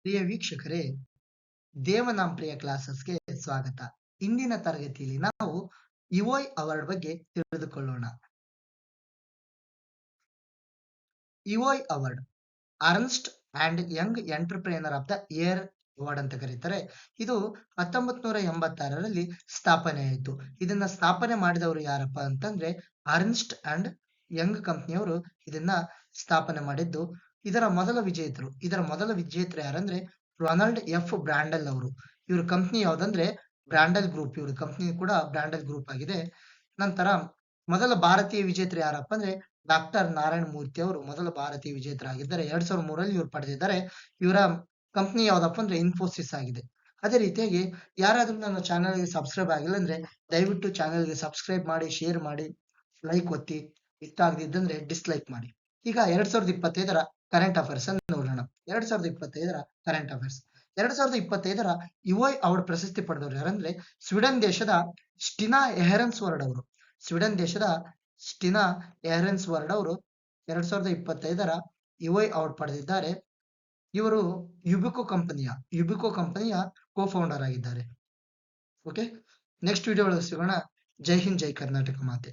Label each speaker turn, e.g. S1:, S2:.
S1: ಪ್ರಿಯ ವೀಕ್ಷಕರೇ, ದೇವನಾಂಪ್ರಿಯ ಕ್ಲಾಸಸ್ಗೆ ಸ್ವಾಗತ. ಇಂದಿನ ತರಗತಿಯಲ್ಲಿ ನಾವು ಇವೋಯ್ ಅವಾರ್ಡ್ ಬಗ್ಗೆ ತಿಳಿದುಕೊಳ್ಳೋಣ. EY award Ernst and Young entrepreneur of the year award ಅಂತ ಕರೀತಾರೆ. ಇದು 1986ರಲ್ಲಿ ಸ್ಥಾಪನೆಯಾಯಿತು. ಇದನ್ನ ಸ್ಥಾಪನೆ ಮಾಡಿದವರು ಯಾರಪ್ಪ ಅಂತಂದ್ರೆ ಅರ್ನ್ಸ್ಟ್ ಅಂಡ್ ಯಂಗ್ ಕಂಪ್ನಿಯವರು ಇದನ್ನ ಸ್ಥಾಪನೆ ಮಾಡಿದ್ದು. ಇದರ ಮೊದಲ ವಿಜೇತರು ಯಾರಂದ್ರೆ ರೊನಾಲ್ಡ್ ಎಫ್ ಬ್ರಾಂಡೆಲ್ ಅವರು. ಇವ್ರ ಕಂಪ್ನಿ ಯಾವ್ದಂದ್ರೆ ಬ್ರಾಂಡೆಲ್ ಗ್ರೂಪ್. ಇವ್ರ ಕಂಪ್ನಿ ಕೂಡ ಬ್ರಾಂಡೆಲ್ ಗ್ರೂಪ್ ಆಗಿದೆ. ನಂತರ ಮೊದಲ ಭಾರತೀಯ ವಿಜೇತರು ಯಾರಪ್ಪ ಅಂದ್ರೆ ಡಾಕ್ಟರ್ ನಾರಾಯಣ ಮೂರ್ತಿ ಅವರು ಮೊದಲ ಭಾರತೀಯ ವಿಜೇತರಾಗಿದ್ದಾರೆ. 2003ರಲ್ಲಿ ಇವ್ರು ಪಡೆದಿದ್ದಾರೆ. ಇವರ ಕಂಪ್ನಿ ಯಾವ್ದಪ್ಪ ಅಂದ್ರೆ ಇನ್ಫೋಸಿಸ್ ಆಗಿದೆ. ಅದೇ ರೀತಿಯಾಗಿ ಯಾರಾದ್ರೂ ನನ್ನ ಚಾನೆಲ್ಗೆ ಸಬ್ಸ್ಕ್ರೈಬ್ ಆಗಿಲ್ಲ ಅಂದ್ರೆ ದಯವಿಟ್ಟು ಚಾನೆಲ್ಗೆ ಸಬ್ಸ್ಕ್ರೈಬ್ ಮಾಡಿ, ಶೇರ್ ಮಾಡಿ, ಲೈಕ್ ಒತ್ತಿ. ಇಷ್ಟ ಆಗದಿದ್ದಂದ್ರೆ ಡಿಸ್ಲೈಕ್ ಮಾಡಿ. ಈಗ 2025ರ ಕರೆಂಟ್ ಅಫೇರ್ಸ್ ಅನ್ನು ನೋಡೋಣ. 2025ರ ಕರೆಂಟ್ ಅಫೇರ್ಸ್ 2025ರ ಇವೋಯ್ ಅವಾರ್ಡ್ ಪ್ರಶಸ್ತಿ ಪಡೆದವರು ಯಾರಂದ್ರೆ ಸ್ವೀಡನ್ ದೇಶದ ಸ್ಟಿನಾ ಎಹರೆನ್ಸ್ವರ್ಡ್ ಅವರು. ಸ್ವೀಡನ್ ದೇಶದ ಸ್ಟಿನಾ ಎಹರೆನ್ಸ್ವರ್ಡ್ ಅವರು 2025ರ ಇವೋಯ್ ಅವಾರ್ಡ್ ಪಡೆದಿದ್ದಾರೆ. ಇವರು ಯುಬಿಕೋ ಕಂಪನಿಯ ಕೋ ಫೌಂಡರ್ ಆಗಿದ್ದಾರೆ. ಓಕೆ, ನೆಕ್ಸ್ಟ್ ವಿಡಿಯೋ ಒಳಗೆ ಸಿಗೋಣ. ಜೈ ಹಿಂದ್, ಜೈ ಕರ್ನಾಟಕ ಮಾತೆ.